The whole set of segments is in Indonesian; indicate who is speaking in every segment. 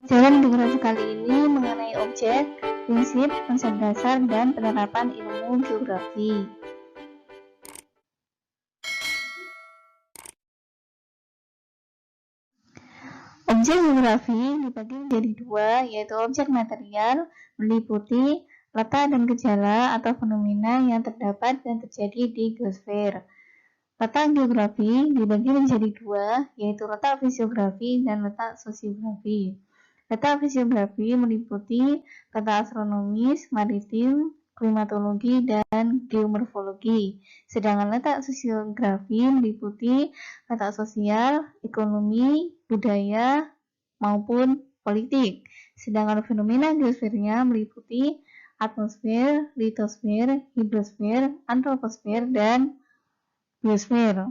Speaker 1: Pelajaran geografi kali ini mengenai objek, prinsip, konsep dasar, dan penerapan ilmu geografi. Objek geografi dibagi menjadi dua, yaitu objek material meliputi letak dan gejala atau fenomena yang terdapat dan terjadi di geosfer. Letak geografi dibagi menjadi dua, yaitu letak fisiografi dan letak sosiografi. Letak fisiografi meliputi letak astronomis, maritim, klimatologi, dan geomorfologi. Sedangkan letak sosiografi meliputi letak sosial, ekonomi, budaya, maupun politik. Sedangkan fenomena geosfernya meliputi atmosfer, litosfer, hidrosfer, antroposfer, dan biosfer.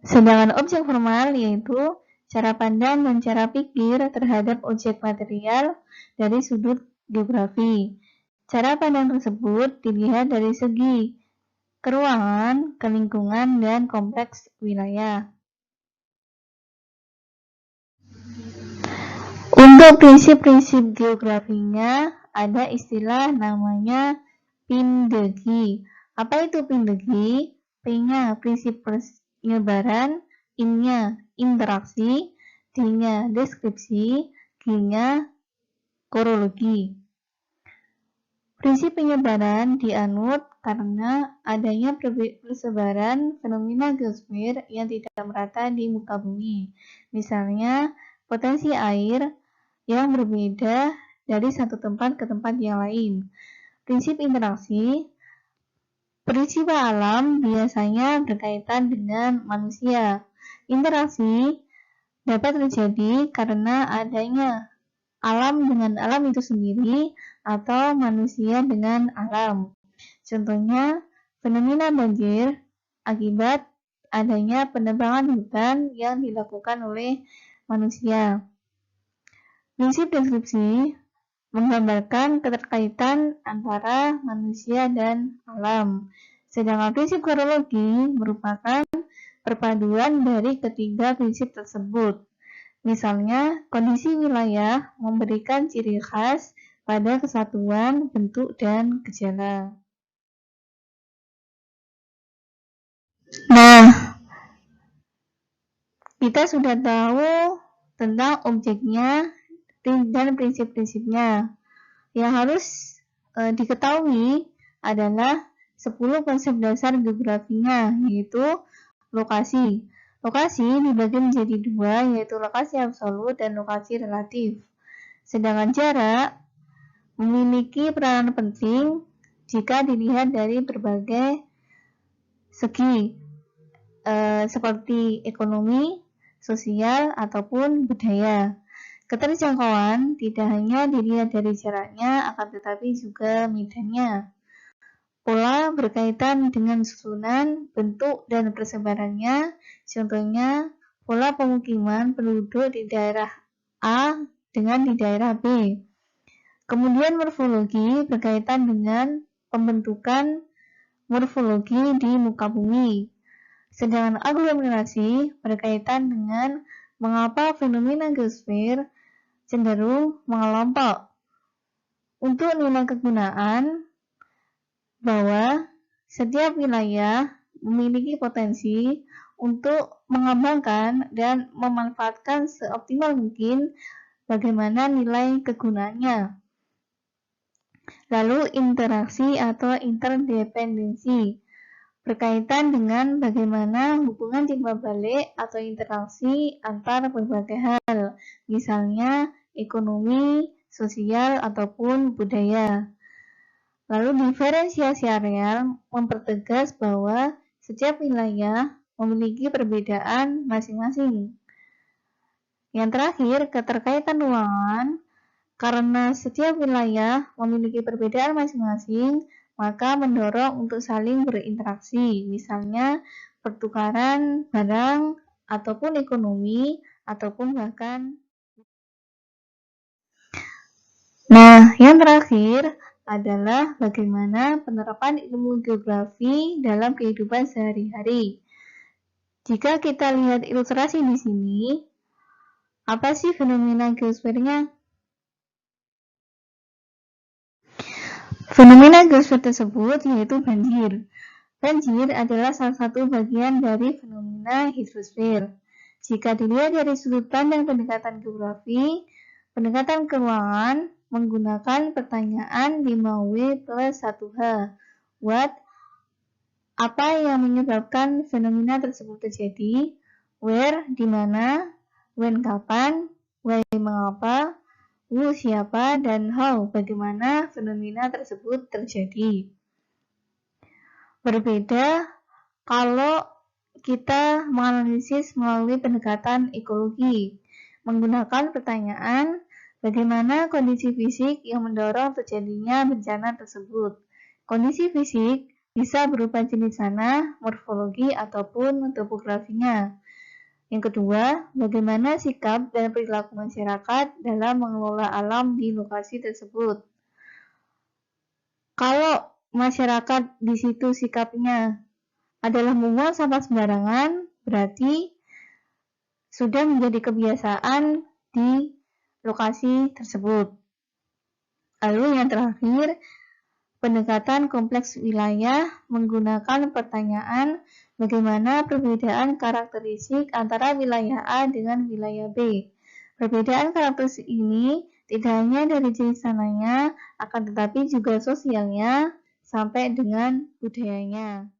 Speaker 1: Sedangkan objek formal yaitu cara pandang dan cara pikir terhadap objek material dari sudut geografi. Cara pandang tersebut dilihat dari segi keruangan, kelingkungan, dan kompleks wilayah. Untuk prinsip-prinsip geografinya ada istilah namanya pindegi. Apa itu pindegi? P-nya prinsip penyebaran, I-nya interaksi, D-nya deskripsi, G-nya korologi. Prinsip penyebaran dianut karena adanya persebaran fenomena geosfer yang tidak merata di muka bumi. Misalnya, potensi air yang berbeda dari satu tempat ke tempat yang lain. Prinsip interaksi, peristiwa alam biasanya berkaitan dengan manusia. Interaksi dapat terjadi karena adanya alam dengan alam itu sendiri atau manusia dengan alam. Contohnya, fenomena banjir akibat adanya penebangan hutan yang dilakukan oleh manusia. Prinsip deskripsi menggambarkan keterkaitan antara manusia dan alam. Sedangkan prinsip korologi merupakan perpaduan dari ketiga prinsip tersebut. Misalnya, kondisi wilayah memberikan ciri khas pada kesatuan bentuk dan gejala. Nah, kita sudah tahu tentang objeknya dan prinsip-prinsipnya. Yang harus diketahui adalah 10 konsep dasar geografinya, yaitu lokasi. Lokasi dibagi menjadi dua, yaitu lokasi absolut dan lokasi relatif. Sedangkan jarak memiliki peranan penting jika dilihat dari berbagai segi, seperti ekonomi, sosial, ataupun budaya. Keterjangkauan tidak hanya dilihat dari jaraknya, akan tetapi juga medannya. Pola berkaitan dengan susunan, bentuk, dan persebarannya. Contohnya, pola pemukiman penduduk di daerah A dengan di daerah B. Kemudian morfologi berkaitan dengan pembentukan morfologi di muka bumi. Sedangkan aglomerasi berkaitan dengan mengapa fenomena geosfer cenderung mengelompok. Untuk nilai kegunaan bahwa setiap wilayah memiliki potensi untuk mengembangkan dan memanfaatkan seoptimal mungkin bagaimana nilai kegunaannya. Lalu interaksi atau interdependensi berkaitan dengan bagaimana hubungan timbal balik atau interaksi antar berbagai hal, misalnya ekonomi, sosial, ataupun budaya. Lalu diferensiasi areal mempertegas bahwa setiap wilayah memiliki perbedaan masing-masing. Yang terakhir, keterkaitan ruangan. Karena setiap wilayah memiliki perbedaan masing-masing, maka mendorong untuk saling berinteraksi, misalnya pertukaran barang, ataupun ekonomi, ataupun bahkan. Nah, yang terakhir adalah bagaimana penerapan ilmu geografi dalam kehidupan sehari-hari. Jika kita lihat ilustrasi di sini, Apa sih fenomena geosfernya? Fenomena geosfer tersebut yaitu banjir. Banjir adalah salah satu bagian dari fenomena hidrosfer. Jika dilihat dari sudut pandang pendekatan geografi, pendekatan keuangan menggunakan pertanyaan 5W plus 1H. What? Apa yang menyebabkan fenomena tersebut terjadi? Where? Di mana? When? Kapan? Why? Mengapa? Who? Siapa? Dan how? Bagaimana fenomena tersebut terjadi? Berbeda kalau kita menganalisis melalui pendekatan ekologi, menggunakan pertanyaan bagaimana kondisi fisik yang mendorong terjadinya bencana tersebut. Kondisi fisik bisa berupa jenis tanah, morfologi, ataupun topografinya. Yang kedua, bagaimana sikap dan perilaku masyarakat dalam mengelola alam di lokasi tersebut. Kalau masyarakat di situ sikapnya adalah membuang sampah sembarangan, berarti sudah menjadi kebiasaan di lokasi tersebut. Lalu yang terakhir, pendekatan kompleks wilayah menggunakan pertanyaan bagaimana perbedaan karakteristik antara wilayah A dengan wilayah B. Perbedaan karakteristik ini tidak hanya dari jenis tanahnya, akan tetapi juga sosialnya sampai dengan budayanya.